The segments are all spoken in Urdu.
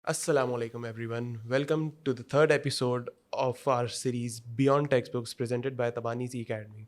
Assalamu alaikum everyone. Welcome to the third episode of our series Beyond Textbooks presented by Tabani's Academy.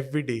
FPT,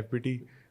FPT?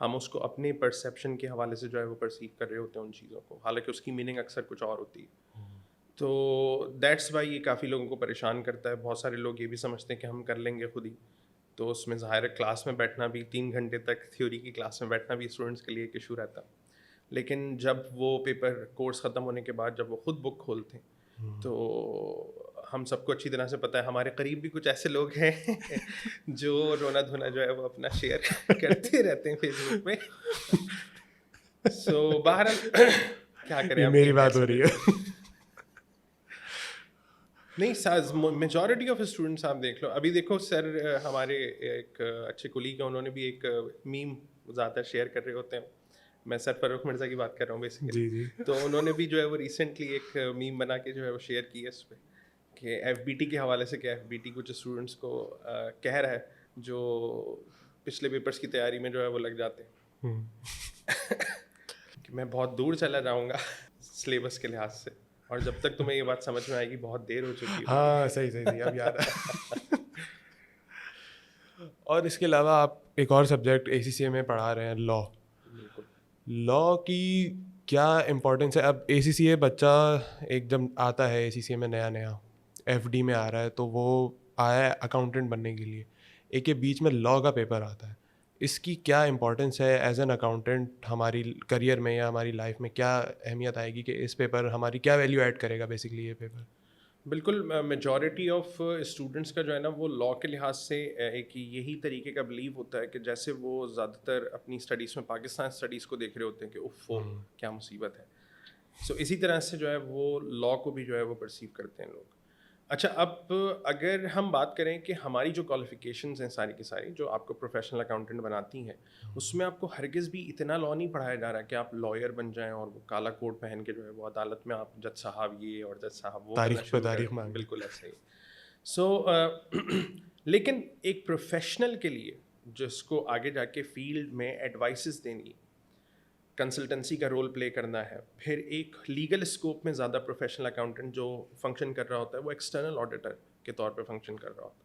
ہم اس کو اپنے پرسیپشن کے حوالے سے جو ہے وہ پرسیو کر رہے ہوتے ہیں ان چیزوں کو, حالانکہ اس کی میننگ اکثر کچھ اور ہوتی ہے. تو دیٹس وائی یہ کافی لوگوں کو پریشان کرتا ہے. بہت سارے لوگ یہ بھی سمجھتے ہیں کہ ہم کر لیں گے خود ہی, تو اس میں ظاہر ہے کلاس میں بیٹھنا بھی 3 گھنٹے تک تھیوری کی کلاس میں بیٹھنا بھی اسٹوڈنٹس کے لیے ایک ایشو رہتا. لیکن جب وہ پیپر کورس ختم ہونے کے بعد جب وہ خود بک کھولتے ہیں تو ہم سب کو اچھی طرح سے پتہ ہے, ہمارے قریب بھی کچھ ایسے لوگ ہیں جو رونا دھونا جو ہے وہ اپنا شیئر کرتے رہتے ہیں فیس بک پہ. سو بہرحال کیا کریں, یہ اب میری نہیں کہہ بات ہو رہی ہے. نہیں سر, میجورٹی آف اسٹوڈنٹس آپ دیکھ لو. ابھی دیکھو سر, ہمارے ایک اچھے کولیگ ہیں, انہوں نے بھی ایک میم زیادہ شیئر کر رہے ہوتے ہیں. میں سر فاروق مرزا کی بات کر رہا ہوں بیسیکلی. جی. تو انہوں نے بھی جو ہے وہ ریسنٹلی ایک میم بنا کے جو ہے وہ شیئر کی ہے اس پہ کہ ایف بی ٹی کے حوالے سے, کہ ایف بی ٹی کچھ اسٹوڈنٹس کو کہہ رہا ہے جو پچھلے پیپرس کی تیاری میں جو ہے وہ لگ جاتے ہیں کہ میں بہت دور چلا جاؤں گا سلیبس کے لحاظ سے, اور جب تک تمہیں یہ بات سمجھ میں آئے گی بہت دیر ہو چکی ہوگی. ہاں صحیح اب یاد ہے. اور اس کے علاوہ آپ ایک اور سبجیکٹ اے سی سی اے میں پڑھا رہے ہیں, لا. بالکل. لا کی کیا امپورٹنس ہے؟ اب اے سی سی اے بچہ ایک جب آتا ہے اے سی سی اے میں نیا ایف ڈی میں آ رہا ہے, تو وہ آیا ہے اکاؤنٹنٹ بننے کے لیے. ایک کے بیچ میں لا کا پیپر آتا ہے. اس کی کیا امپورٹنس ہے ایز این اکاؤنٹنٹ ہماری کریئر میں یا ہماری لائف میں؟ کیا اہمیت آئے گی کہ اس پیپر ہماری کیا ویلیو ایڈ کرے گا بیسکلی یہ پیپر؟ بالکل. میجورٹی آف اسٹوڈنٹس کا جو ہے نا وہ لا کے لحاظ سے ایک یہی طریقے کا بلیو ہوتا ہے کہ جیسے وہ زیادہ تر اپنی اسٹڈیز میں پاکستان اسٹڈیز کو دیکھ رہے ہوتے ہیں کہ اف وہ کیا مصیبت ہے. سو اسی طرح سے جو ہے وہ لا کو بھی جو ہے وہ پرسیو کرتے ہیں لوگ. اچھا, اب اگر ہم بات کریں کہ ہماری جو کوالیفیکیشنز ہیں ساری کی ساری جو آپ کو پروفیشنل اکاؤنٹنٹ بناتی ہیں, اس میں آپ کو ہرگز بھی اتنا لا نہیں پڑھایا جا رہا کہ آپ لائر بن جائیں اور وہ کالا کوٹ پہن کے جو ہے وہ عدالت میں آپ جج صاحب یہ اور جج صاحب وہ کرنا شروع کر دیں. بالکل ایسا ہی. سو لیکن ایک پروفیشنل کے لیے جس کو آگے جا کے فیلڈ میں ایڈوائسز دینی, کنسلٹنسی کا رول پلے کرنا ہے, پھر ایک لیگل اسکوپ میں زیادہ پروفیشنل اکاؤنٹنٹ جو فنکشن کر رہا ہوتا ہے وہ ایکسٹرنل آڈیٹر کے طور پہ فنکشن کر رہا ہوتا ہے.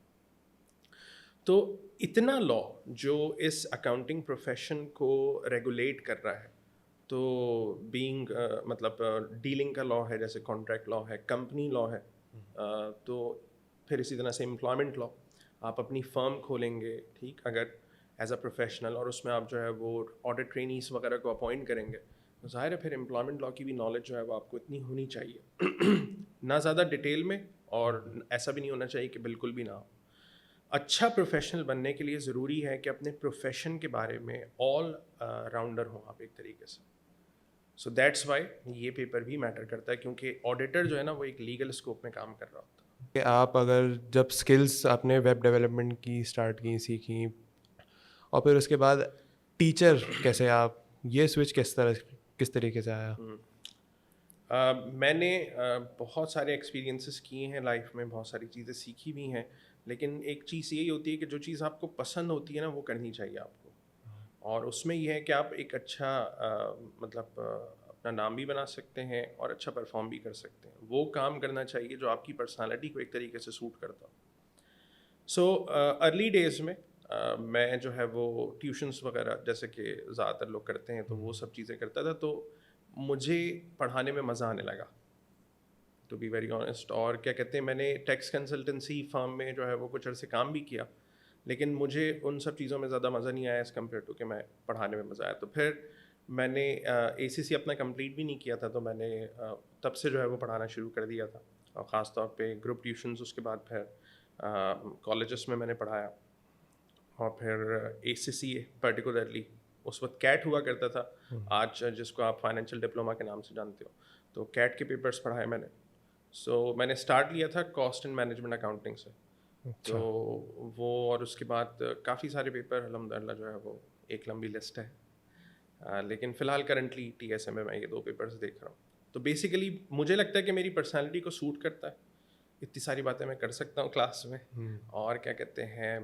تو اتنا لا جو اس اکاؤنٹنگ پروفیشن کو ریگولیٹ کر رہا ہے, تو بینگ مطلب ڈیلنگ کا لا ہے, جیسے کانٹریکٹ لا ہے, کمپنی لا ہے, تو پھر اسی طرح سے امپلائمنٹ لا. آپ اپنی فرم کھولیں گے, ٹھیک, اگر ایز اے پروفیشنل, اور اس میں آپ جو ہے وہ آڈٹ ٹرینیز وغیرہ کو اپوائنٹ کریں گے, تو ظاہر ہے پھر امپلائمنٹ لا کی بھی نالج جو ہے وہ آپ کو اتنی ہونی چاہیے, نہ زیادہ ڈیٹیل میں, اور ایسا بھی نہیں ہونا چاہیے کہ بالکل بھی نہ ہو. اچھا پروفیشنل بننے کے لیے ضروری ہے کہ اپنے پروفیشن کے بارے میں آل راؤنڈر ہوں آپ ایک طریقے سے. سو دیٹس وائی یہ پیپر بھی میٹر کرتا ہے, کیونکہ آڈیٹر جو ہے نا وہ ایک لیگل اسکوپ میں کام کر رہا ہوتا ہے. کہ آپ اگر جب اسکلس آپ نے ویب ڈیولپمنٹ کی اسٹارٹ کی, سیکھی, اور پھر اس کے بعد ٹیچر کیسے آپ یہ سوئچ کس طریقے سے آیا؟ میں نے بہت سارے ایکسپیرینسز کیے ہیں لائف میں, بہت ساری چیزیں سیکھی بھی ہیں, لیکن ایک چیز یہی ہوتی ہے کہ جو چیز آپ کو پسند ہوتی ہے نا وہ کرنی چاہیے آپ کو, اور اس میں یہ ہے کہ آپ ایک اچھا مطلب اپنا نام بھی بنا سکتے ہیں اور اچھا پرفارم بھی کر سکتے ہیں. وہ کام کرنا چاہیے جو آپ کی پرسنالٹی کو ایک طریقے سے سوٹ کرتا ہو. سو ارلی ڈیز میں میں جو ہے وہ ٹیوشنس وغیرہ جیسے کہ زیادہ تر لوگ کرتے ہیں, تو وہ سب چیزیں کرتا تھا, تو مجھے پڑھانے میں مزہ آنے لگا, ٹو بی ویری آنیسٹ. اور کیا کہتے ہیں, میں نے ٹیکس کنسلٹنسی فرم میں جو ہے وہ کچھ عرصے کام بھی کیا, لیکن مجھے ان سب چیزوں میں زیادہ مزہ نہیں آیا ایز کمپیئر ٹو کہ میں پڑھانے میں مزہ آیا. تو پھر میں نے اے سی سی اپنا کمپلیٹ بھی نہیں کیا تھا, تو میں نے تب سے جو ہے وہ پڑھانا شروع کر دیا تھا, اور خاص طور پہ گروپ ٹیوشنز. اس کے بعد پھر کالجز میں نے پڑھایا, اور پھر اے سی سی اے پرٹیکولرلی, اس وقت کیٹ ہوا کرتا تھا, آج جس کو آپ فائنینشیل ڈپلوما کے نام سے جانتے ہو, تو کیٹ کے پیپرس پڑھائے میں نے. سو میں نے اسٹارٹ لیا تھا کاسٹ اینڈ مینجمنٹ اکاؤنٹنگ سے, تو وہ, اور اس کے بعد کافی سارے پیپر الحمد للہ جو ہے وہ ایک لمبی لسٹ ہے, لیکن فی الحال کرنٹلی ٹی ایس ایم میں یہ 2 پیپرز دیکھ رہا ہوں. تو بیسیکلی مجھے لگتا ہے کہ میری پرسنالٹی کو سوٹ کرتا ہے, اتنی ساری باتیں میں کر سکتا ہوں کلاس میں, اور کیا کہتے ہیں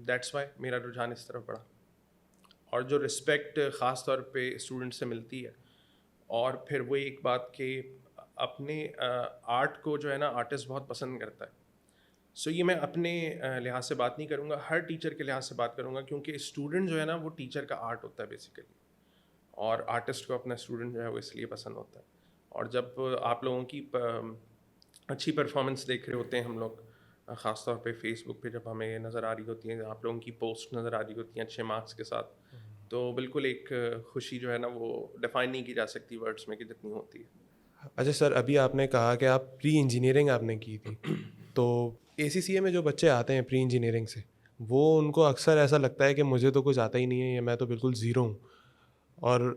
دیٹس وائی میرا رجحان اس طرف بڑھا. اور جو رسپیکٹ خاص طور پہ اسٹوڈنٹ سے ملتی ہے, اور پھر وہ ایک بات کہ اپنے آرٹ کو جو ہے نا آرٹسٹ بہت پسند کرتا ہے. سو یہ میں اپنے لحاظ سے بات نہیں کروں گا, ہر ٹیچر کے لحاظ سے بات کروں گا, کیونکہ اسٹوڈنٹ جو ہے نا وہ ٹیچر کا آرٹ ہوتا ہے بیسیکلی, اور آرٹسٹ کو اپنا اسٹوڈنٹ جو ہے وہ اس لیے پسند ہوتا ہے. اور جب آپ لوگوں کی اچھی پرفارمنس دیکھ رہے ہوتے ہیں ہم لوگ, خاص طور پہ فیس بک پہ جب ہمیں نظر آ رہی ہوتی ہیں, آپ لوگوں کی پوسٹ نظر آ رہی ہوتی ہیں اچھے مارکس کے ساتھ, تو بالکل ایک خوشی جو ہے نا وہ ڈیفائن نہیں کی جا سکتی ورڈس میں کہ جتنی ہوتی ہے. اچھا سر, ابھی آپ نے کہا کہ آپ پری انجینئرنگ آپ نے کی تھی, تو ACCA میں جو بچے آتے ہیں پری انجینئرنگ سے, وہ ان کو اکثر ایسا لگتا ہے کہ مجھے تو کچھ آتا ہی نہیں ہے, یا میں تو بالکل زیرو ہوں. اور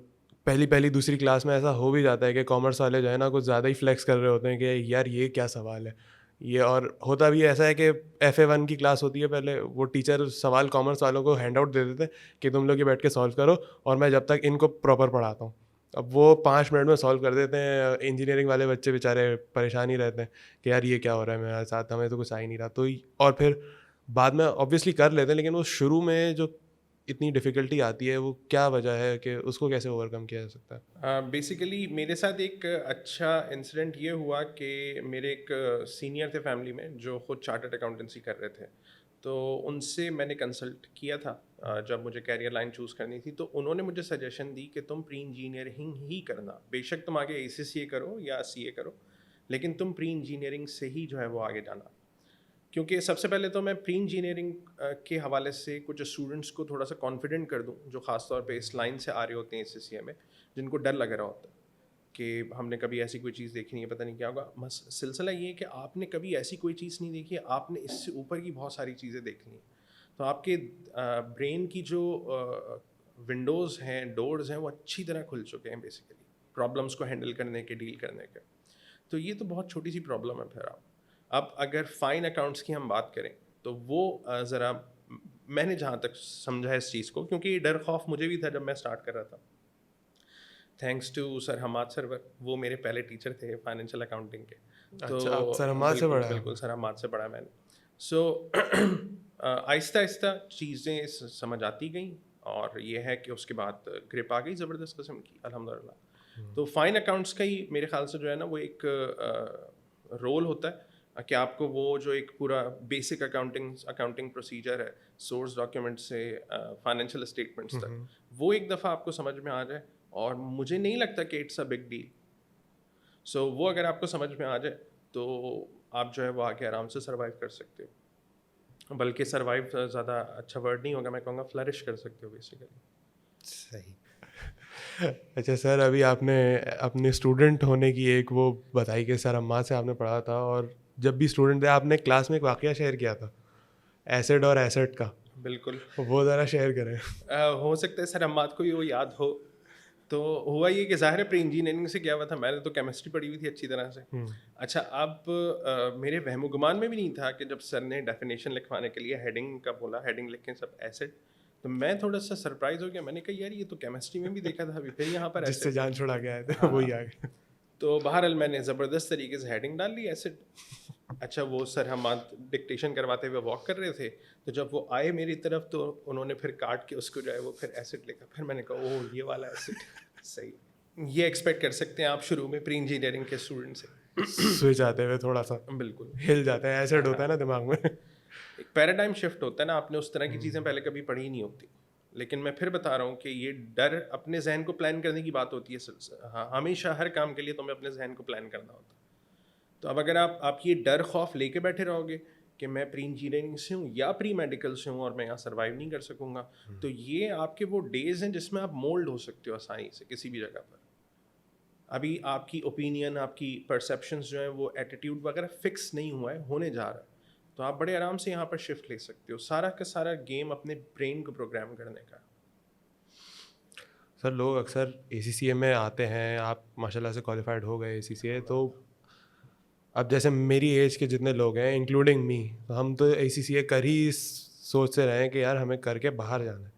پہلی دوسری کلاس میں ایسا ہو بھی جاتا ہے کہ کامرس والے جو ہے نا کچھ زیادہ ہی فلیکس کر رہے ہوتے ہیں کہ یار یہ کیا سوال ہے یہ. اور ہوتا بھی ایسا ہے کہ FA1 کی کلاس ہوتی ہے پہلے, وہ ٹیچر سوال کامرس والوں کو ہینڈ آؤٹ دے دیتے ہیں کہ تم لوگ یہ بیٹھ کے سالو کرو, اور میں جب تک ان کو پراپر پڑھاتا ہوں. اب وہ 5 منٹ میں سالو کر دیتے ہیں, انجینئرنگ والے بچے بیچارے پریشان ہی رہتے ہیں کہ یار یہ کیا ہو رہا ہے میرے ساتھ, ہمیں تو کچھ آ ہی نہیں رہا. تو اور پھر بعد میں آبویسلی کر لیتے ہیں, لیکن وہ شروع میں جو اتنی ڈیفیکلٹی آتی ہے وہ کیا وجہ ہے کہ اس کو کیسے اوور کم کیا جا سکتا ہے؟ بیسیکلی میرے ساتھ ایک اچھا انسیڈنٹ یہ ہوا کہ میرے ایک سینئر تھے فیملی میں جو خود چارٹرڈ اکاؤنٹنسی کر رہے تھے, تو ان سے میں نے کنسلٹ کیا تھا جب مجھے کیریئر لائن چوز کرنی تھی. تو انہوں نے مجھے سجیشن دی کہ تم پری انجینئرنگ ہی کرنا, بے شک تم آگے ACCA کرو یا CA کرو, لیکن تم پری انجینئرنگ سے ہی جو ہے وہ آگے جانا. کیونکہ سب سے پہلے تو میں پری انجینئرنگ کے حوالے سے کچھ اسٹوڈنٹس کو تھوڑا سا کانفیڈنٹ کر دوں جو خاص طور پہ اس لائن سے آ رہے ہوتے ہیں ACCA میں, جن کو ڈر لگ رہا ہوتا ہے کہ ہم نے کبھی ایسی کوئی چیز دیکھی نہیں ہے, پتہ نہیں کیا ہوگا. بس سلسلہ یہ ہے کہ آپ نے کبھی ایسی کوئی چیز نہیں دیکھی ہے, آپ نے اس سے اوپر کی بہت ساری چیزیں دیکھنی ہیں. تو آپ کے برین کی جو ونڈوز ہیں, ڈورز ہیں, وہ اچھی طرح کھل چکے ہیں بیسیکلی پرابلمس کو ہینڈل کرنے کے, ڈیل کرنے کے. تو یہ تو بہت چھوٹی سی پرابلم ہے. پھر اب اگر فائن اکاؤنٹس کی ہم بات کریں تو وہ ذرا میں نے جہاں تک سمجھا اس چیز کو, کیونکہ یہ ڈر خوف مجھے بھی تھا جب میں اسٹارٹ کر رہا تھا. تھینکس ٹو سر حماد سر, وہ میرے پہلے ٹیچر تھے فائنینشیل اکاؤنٹنگ کے. تو سر حماد سے پڑھا؟ بالکل سر حماد سے پڑھا میں نے. سو آہستہ آہستہ چیزیں سمجھ آتی گئیں, اور یہ ہے کہ اس کے بعد گرپ آ گئی زبردست قسم کی الحمد للہ. تو فائن اکاؤنٹس کا ہی میرے خیال سے جو ہے نا وہ ایک رول ہوتا ہے کہ آپ کو وہ جو ایک پورا بیسک اکاؤنٹنگ پروسیجر ہے, سورس ڈاکیومنٹ سے فائنینشیل اسٹیٹمنٹس تک, وہ ایک دفعہ آپ کو سمجھ میں آ جائے, اور مجھے نہیں لگتا کہ اٹس اے بگ ڈیل. سو وہ اگر آپ کو سمجھ میں آ جائے تو آپ جو ہے وہ آگے آرام سے سروائیو کر سکتے ہو, بلکہ سروائیو زیادہ اچھا ورڈ نہیں ہوگا, میں کہوں گا فلرش کر سکتے ہو بیسیکلی. صحیح. اچھا سر, ابھی آپ نے اپنے اسٹوڈنٹ ہونے کی ایک وہ بتائی کہ سر اماں سے آپ نے پڑھا تھا, اور جب بھی اسٹوڈنٹ تھے آپ نے کلاس میں ایک واقعہ شیئر کیا تھا ایسڈ اور ایسٹ کا, بالکل وہ ذرا شیئر کریں. ہو سکتا ہے سر حماد کو بھی وہ یاد ہو. تو ہوا یہ کہ ظاہر ہے پری انجینئرنگ سے کیا ہوا تھا, میں نے تو کیمسٹری پڑھی ہوئی تھی اچھی طرح سے. اچھا, اب میرے وہم و گمان میں بھی نہیں تھا کہ جب سر نے ڈیفینیشن لکھوانے کے لیے ہیڈنگ کا بولا, ہیڈنگ لکھیں سب ایسڈ, تو میں تھوڑا سا سرپرائز ہو گیا. میں نے کہا یار یہ تو کیمسٹری میں بھی دیکھا تھا, ابھی پھر یہاں پر جس سے جان چھڑا کے آئے تھے وہی آ گئے. تو بہرحال میں نے زبردست طریقے سے ہیڈنگ ڈال لی ایسڈ. اچھا, وہ سر حماد ڈکٹیشن کرواتے ہوئے واک کر رہے تھے, تو جب وہ آئے میری طرف تو انہوں نے پھر کاٹ کے اس کو جو ہے وہ پھر ایسڈ لکھا. پھر میں نے کہا اوہ یہ والا ایسڈ. صحیح, یہ ایکسپیکٹ کر سکتے ہیں آپ شروع میں پری انجینئرنگ کے اسٹوڈنٹ سے, سوئچ آتے ہوئے تھوڑا سا بالکل ہل جاتے ہیں, ایسڈ ہوتا ہے نا دماغ میں. ایک پیراڈائم شفٹ ہوتا ہے نا, آپ نے اس طرح کی چیزیں پہلے کبھی پڑھی ہی نہیں ہوتی. لیکن میں پھر بتا رہا ہوں کہ یہ ڈر اپنے ذہن کو پلان کرنے کی بات ہوتی ہے. ہاں, ہمیشہ ہر کام کے لیے تمہیں اپنے ذہن کو پلان کرنا ہوتا ہے. تو اب اگر آپ یہ ڈر خوف لے کے بیٹھے رہو گے کہ میں پری انجینئرنگ سے ہوں یا پری میڈیکل سے ہوں اور میں یہاں سروائیو نہیں کر سکوں گا, تو یہ آپ کے وہ ڈیز ہیں جس میں آپ مولڈ ہو سکتے ہو آسانی سے کسی بھی جگہ پر. ابھی آپ کی اوپینین, آپ کی پرسیپشنز جو ہیں وہ ایٹیٹیوڈ وغیرہ فکس نہیں ہوا ہے, ہونے جا رہا ہے. تو آپ بڑے آرام سے یہاں پر شفٹ لے سکتے ہو. سارا کا سارا گیم اپنے برین کو پروگرام کرنے کا. سر لوگ اکثر ACCA میں آتے ہیں, آپ ماشاء اللہ سے کوالیفائڈ ہو گئے ACCA, تو اب جیسے میری ایج کے جتنے لوگ ہیں انکلوڈنگ می, ہم تو ACCA کر ہی سوچ سے رہے ہیں کہ یار ہمیں کر کے باہر جانا ہے.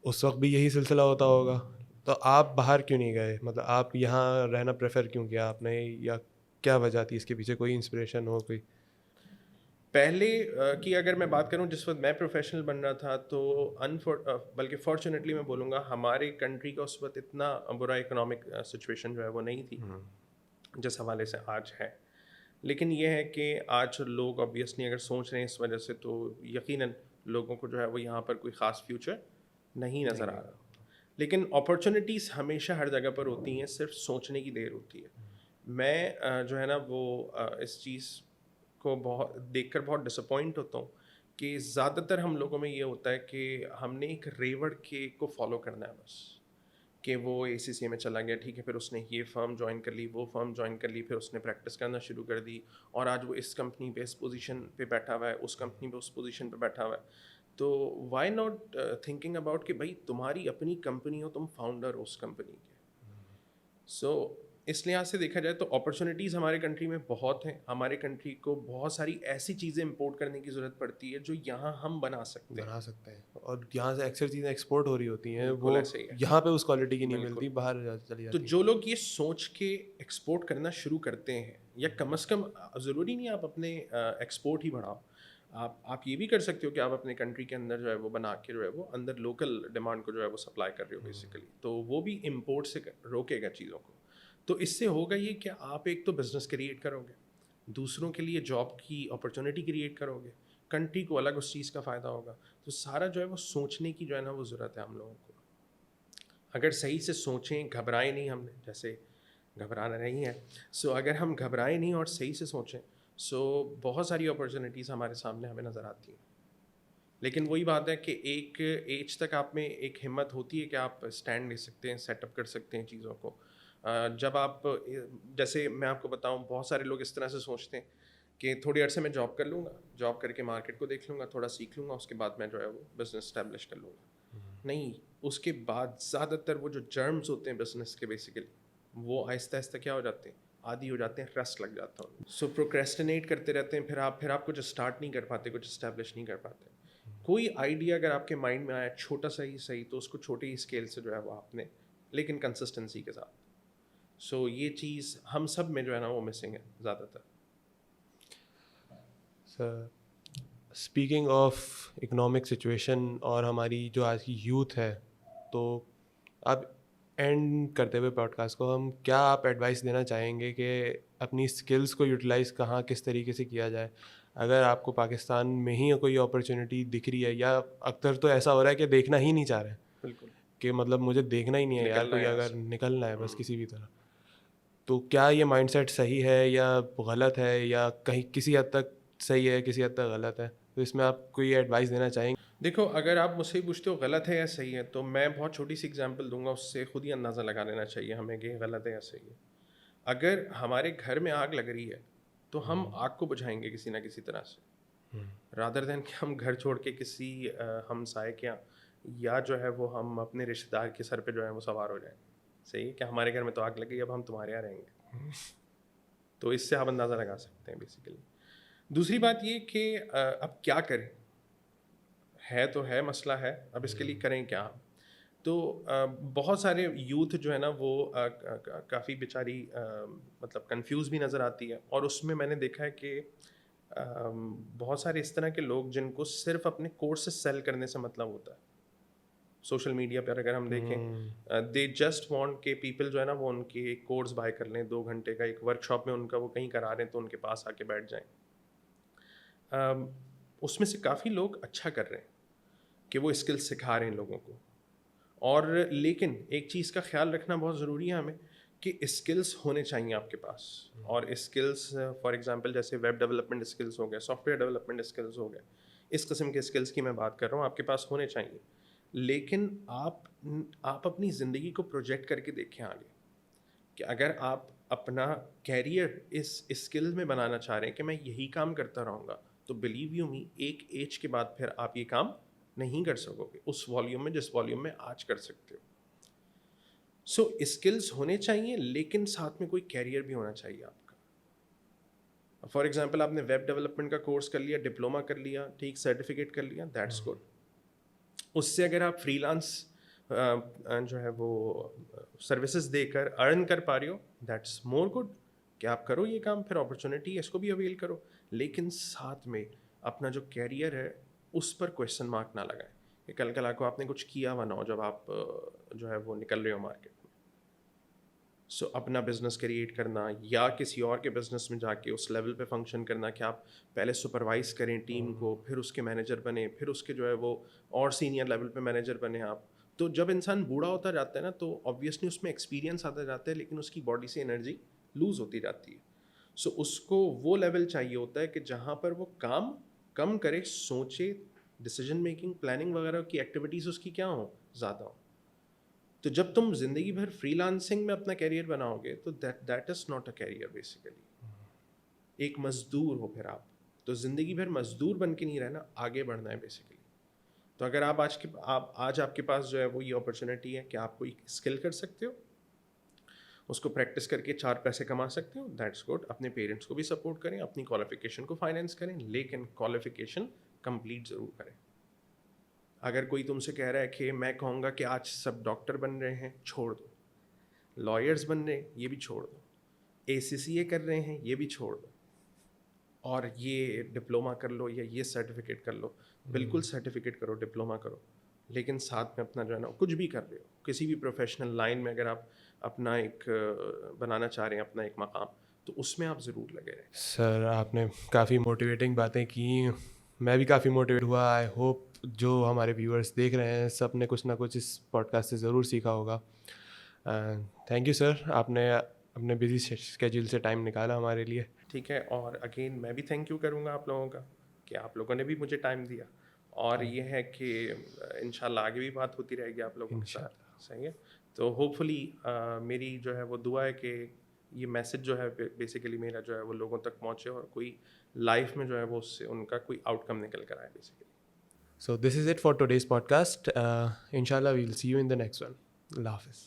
اس وقت بھی یہی سلسلہ ہوتا ہوگا, تو آپ باہر کیوں نہیں گئے؟ مطلب آپ یہاں رہنا پریفر کیوں کیا آپ نے, یا کیا وجہ تھی اس کے پیچھے, کوئی انسپریشن ہو کوئی؟ پہلے کی اگر میں بات کروں, جس وقت میں پروفیشنل بن رہا تھا تو بلکہ فارچونیٹلی میں بولوں گا ہماری کنٹری کا اس وقت اتنا برا اکنامک سچویشن جو ہے وہ نہیں تھی جس حوالے سے آج ہے. لیکن یہ ہے کہ آج لوگ آبویسلی اگر سوچ رہے ہیں اس وجہ سے تو یقیناً لوگوں کو جو ہے وہ یہاں پر کوئی خاص فیوچر نہیں نظر آ رہا. لیکن اپارچونیٹیز ہمیشہ ہر جگہ پر ہوتی ہیں, صرف سوچنے کی دیر ہوتی ہے. میں جو ہے نا وہ اس چیز کو بہت دیکھ کر بہت ڈسپوائنٹ ہوتا ہوں کہ زیادہ تر ہم لوگوں میں یہ ہوتا ہے کہ ہم نے ایک ریوڑ کے کو فالو کرنا ہے بس, کہ وہ اے سی سی میں چلا گیا, ٹھیک ہے, پھر اس نے یہ فرم جوائن کر لی, وہ فرم جوائن کر لی, پھر اس نے پریکٹس کرنا شروع کر دی, اور آج وہ اس کمپنی پہ اس پوزیشن پہ بیٹھا ہوا ہے, اس کمپنی پہ اس پوزیشن پہ بیٹھا ہوا ہے. تو وائی ناٹ تھنکنگ اباؤٹ کہ بھائی تمہاری اپنی کمپنی ہو, تم فاؤنڈر ہو اس کمپنی کے. سو اس لحاظ سے دیکھا جائے تو اپرچونیٹیز ہمارے کنٹری میں بہت ہیں. ہمارے کنٹری کو بہت ساری ایسی چیزیں امپورٹ کرنے کی ضرورت پڑتی ہے جو یہاں ہم بنا سکتے ہیں, اور یہاں سے اکثر چیزیں ایکسپورٹ ہو رہی ہوتی ہیں, بالکل وہ ایسے ہی ہے. یہاں پہ اس کوالٹی کی نہیں ملتی, باہر چلی تو جاتی. جو لوگ یہ سوچ کے ایکسپورٹ کرنا شروع کرتے ہیں, یا کم از کم ضروری نہیں آپ اپنے ایکسپورٹ ہی بڑھاؤ, آپ یہ بھی کر سکتے ہو کہ آپ اپنے کنٹری کے اندر جو ہے وہ بنا کے جو ہے وہ اندر لوکل ڈیمانڈ کو جو ہے وہ سپلائی کر رہے ہو بیسیکلی, تو وہ بھی امپورٹ سے روکے گا چیزوں کو. تو اس سے ہوگا یہ کہ آپ ایک تو بزنس کریٹ کرو گے, دوسروں کے لیے جاب کی اپرچونیٹی کریٹ کرو گے, کنٹری کو الگ اس چیز کا فائدہ ہوگا. تو سارا جو ہے وہ سوچنے کی جو ہے نا وہ ضرورت ہے ہم لوگوں کو. اگر صحیح سے سوچیں, گھبرائیں نہیں, ہم نے جیسے گھبرانا نہیں ہے, سو اگر ہم گھبرائیں نہیں اور صحیح سے سوچیں, سو بہت ساری اپرچونیٹیز ہمارے سامنے ہمیں نظر آتی ہیں. لیکن وہی بات ہے کہ ایک ایج تک آپ میں ایک ہمت ہوتی ہے کہ آپ اسٹینڈ لے سکتے ہیں, سیٹ اپ کر سکتے ہیں چیزوں کو. جب آپ, جیسے میں آپ کو بتاؤں, بہت سارے لوگ اس طرح سے سوچتے ہیں کہ تھوڑی عرصے میں جاب کر لوں گا, جاب کر کے مارکیٹ کو دیکھ لوں گا, تھوڑا سیکھ لوں گا, اس کے بعد میں جو ہے وہ بزنس اسٹیبلش کر لوں گا. نہیں, اس کے بعد زیادہ تر وہ جو جرمز ہوتے ہیں بزنس کے بیسیکلی, وہ آہستہ آہستہ کیا ہو جاتے ہیں, عادی ہو جاتے ہیں, رسٹ لگ جاتا ہے. سو پروکریسٹینیٹ کرتے رہتے ہیں, پھر آپ کچھ اسٹارٹ نہیں کر پاتے, کچھ اسٹیبلش نہیں کر پاتے. کوئی آئیڈیا اگر آپ کے مائنڈ میں آیا چھوٹا سا ہی صحیح, تو اس کو چھوٹی ہی اسکیل سے جو ہے وہ آپ نے, لیکن کنسسٹنسی کے ساتھ. سو یہ چیز ہم سب میں جو ہے نا وہ مسنگ ہے زیادہ تر. اسپیکنگ آف اکنامک سچویشن اور ہماری جو آج کی یوتھ ہے, تو اب اینڈ کرتے ہوئے پوڈ کاسٹ کو ہم کیا آپ ایڈوائس دینا چاہیں گے کہ اپنی اسکلس کو یوٹیلائز کہاں کس طریقے سے کیا جائے؟ اگر آپ کو پاکستان میں ہی کوئی اپرچونیٹی دکھ رہی ہے, یا اکثر تو ایسا ہو رہا ہے کہ دیکھنا ہی نہیں چاہ رہے, بالکل کہ مطلب مجھے دیکھنا ہی نہیں ہے یار, کوئی اگر نکلنا ہے بس کسی بھی طرح, تو کیا یہ مائنڈ سیٹ صحیح ہے یا غلط ہے, یا کہیں کسی حد تک صحیح ہے کسی حد تک غلط ہے؟ تو اس میں آپ کوئی ایڈوائس دینا چاہیں گے؟ دیکھو, اگر آپ مجھ سے پوچھتے ہو غلط ہے یا صحیح ہے, تو میں بہت چھوٹی سی ایگزامپل دوں گا, اس سے خود ہی اندازہ لگا لینا چاہیے ہمیں کہ غلط ہے یا صحیح ہے. اگر ہمارے گھر میں آگ لگ رہی ہے تو ہم آگ کو بجھائیں گے کسی نہ کسی طرح سے, رادر دین کہ ہم گھر چھوڑ کے کسی ہمسائے کے یا جو ہے وہ ہم اپنے رشتہ دار کے سر پہ جو ہے وہ سوار ہو جائیں. صحیح ہے کہ ہمارے گھر میں تو آگ لگ گئی, اب ہم تمہارے یہاں رہیں گے. تو اس سے آپ اندازہ لگا سکتے ہیں بیسیکلی. دوسری بات یہ کہ اب کیا کریں, ہے تو ہے مسئلہ ہے, اب اس کے لیے کریں کیا؟ تو بہت سارے یوتھ جو ہے نا وہ کافی بیچاری مطلب کنفیوز بھی نظر آتی ہے, اور اس میں نے دیکھا ہے کہ بہت سارے اس طرح کے لوگ جن کو صرف اپنے کورسز سیل کرنے سے مطلب ہوتا ہے. سوشل میڈیا پر اگر ہم دیکھیں, دے جسٹ وانٹ کہ پیپل جو ہے نا وہ ان کے ایک کورس بائی کر لیں, 2 گھنٹے کا ایک ورک شاپ میں ان کا وہ کہیں کرا رہے ہیں تو ان کے پاس آ کے بیٹھ جائیں. اس میں سے کافی لوگ اچھا کر رہے ہیں کہ وہ اسکل سکھا رہے ہیں لوگوں کو, اور لیکن ایک چیز کا خیال رکھنا بہت ضروری ہے ہمیں کہ اسکلس ہونے چاہیے آپ کے پاس. اور اسکلس فار ایگزامپل جیسے ویب ڈیولپمنٹ اسکلس ہو گئے, سافٹ ویئر ڈیولپمنٹ اسکلس ہو گئے, اس قسم کے اسکلس کی میں بات کر رہا ہوں, آپ کے پاس ہونے چاہیے. لیکن آپ اپنی زندگی کو پروجیکٹ کر کے دیکھیں آگے, کہ اگر آپ اپنا کیریئر اس اسکل میں بنانا چاہ رہے ہیں کہ میں یہی کام کرتا رہوں گا, تو بلیو یو می ایک ایج کے بعد پھر آپ یہ کام نہیں کر سکو گے اس والیوم میں جس والیوم میں آج کر سکتے ہو. سو اسکلس ہونے چاہیے, لیکن ساتھ میں کوئی کیریئر بھی ہونا چاہیے آپ کا. فار ایگزامپل آپ نے ویب ڈیولپمنٹ کا کورس کر لیا, ڈپلوما کر لیا, ٹھیک, سرٹیفکیٹ کر لیا, دیٹس گڈ. اس سے اگر آپ فری لانس جو ہے وہ سروسز دے کر ارن کر پا رہے ہو, دیٹس مور گڈ, کہ آپ کرو یہ کام, پھر اپرچونیٹی ہے اس کو بھی اویل کرو. لیکن ساتھ میں اپنا جو کیریئر ہے اس پر کویشچن مارک نہ لگائیں کہ کل کو آپ نے کچھ کیا ہوا نہ ہو جب آپ جو ہے وہ نکل رہے ہو مارکیٹ میں. سو اپنا بزنس کریٹ کرنا یا کسی اور کے بزنس میں جا کے اس لیول پہ فنکشن کرنا کہ آپ پہلے سپروائز کریں ٹیم کو, پھر اس کے مینیجر بنیں, پھر اس کے جو ہے وہ اور سینئر لیول پہ مینیجر بنیں آپ. تو جب انسان بوڑھا ہوتا جاتا ہے نا تو آبویسلی اس میں ایکسپیرینس آتا جاتا ہے, لیکن اس کی باڈی سے انرجی لوز ہوتی جاتی ہے. سو اس کو وہ لیول چاہیے ہوتا ہے کہ جہاں پر وہ کام کم کرے, سوچے, ڈیسیجن میکنگ, پلاننگ وغیرہ کی ایکٹیویٹیز اس کی کیا ہوں, زیادہ ہوں. تو جب تم زندگی بھر فری لانسنگ میں اپنا کیریئر بناؤ گے تو that is not a career basically. ایک مزدور ہو پھر آپ. تو زندگی بھر مزدور بن کے نہیں رہنا, آگے بڑھنا ہے بیسیکلی. تو اگر آپ آج آپ کے پاس جو ہے وہ یہ اپرچونیٹی ہے کہ آپ کوئی اسکل کر سکتے ہو, اس کو پریکٹس کر کے 4 پیسے کما سکتے ہو, دیٹس گڈ. اپنے پیرنٹس کو بھی سپورٹ کریں, اپنی کوالیفیکیشن کو فائنینس کریں, لیکن کوالیفیکیشن کمپلیٹ ضرور کریں. اگر کوئی تم سے کہہ رہا ہے کہ میں کہوں گا کہ آج سب ڈاکٹر بن رہے ہیں, چھوڑ دو. لائرز بن رہے ہیں, یہ بھی چھوڑ دو. ACCA کر رہے ہیں, یہ بھی چھوڑ دو. اور یہ ڈپلوما کر لو یا یہ سرٹیفکیٹ کر لو, بالکل سرٹیفکیٹ کرو, ڈپلوما کرو, لیکن ساتھ میں اپنا جو ہے نا کچھ بھی کر رہے ہو, کسی بھی پروفیشنل لائن میں اگر آپ اپنا ایک بنانا چاہ رہے ہیں اپنا ایک مقام, تو اس میں آپ ضرور لگے رہیں. سر آپ نے کافی موٹیویٹنگ باتیں کی, میں بھی کافی موٹیویٹ ہوا. آئی ہوپ جو ہمارے ویورس دیکھ رہے ہیں سب نے کچھ نہ کچھ اس پوڈ کاسٹ سے ضرور سیکھا ہوگا. تھینک یو سر, آپ نے اپنے بزی اسکیجول سے ٹائم نکالا ہمارے لیے. ٹھیک ہے, اور اگین میں بھی تھینک یو کروں گا آپ لوگوں کا کہ آپ لوگوں نے بھی مجھے ٹائم دیا, اور یہ ہے کہ انشاءاللہ آگے بھی بات ہوتی رہے گی آپ لوگوں کے ساتھ. صحیح ہے. تو ہوپ فلی میری جو ہے وہ دعا ہے کہ یہ میسج جو ہے بیسیکلی میرا جو ہے وہ لوگوں تک پہنچے, اور کوئی لائف میں جو ہے وہ اس سے ان کا کوئی آؤٹ کم نکل کر آئے basically. So this is it for today's podcast. Inshallah, we'll see you in the next one. Allah Hafiz.